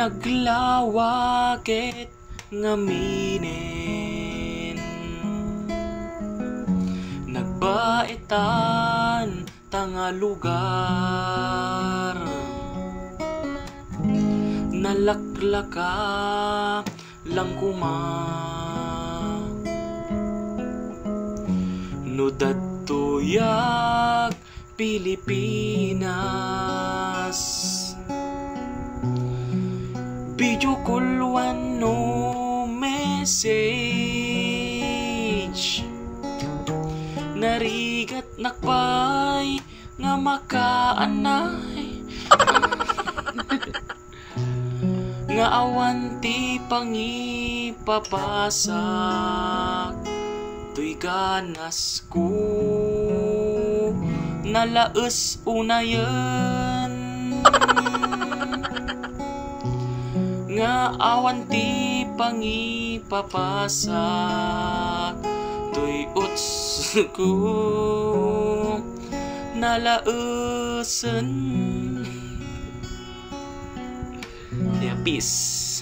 naglawakit ngaminin, nagbaitan tanga lugar, nalaklaka lang kuma, nudadtoyak Pilipinas, video call no message, narigat nakpay nga makaanay, nga awanti pangipapasak, tuy ganas ko nalaes unayan, nga awanti pangipapasak, tuy uts ko nalaesen. Ya, peace.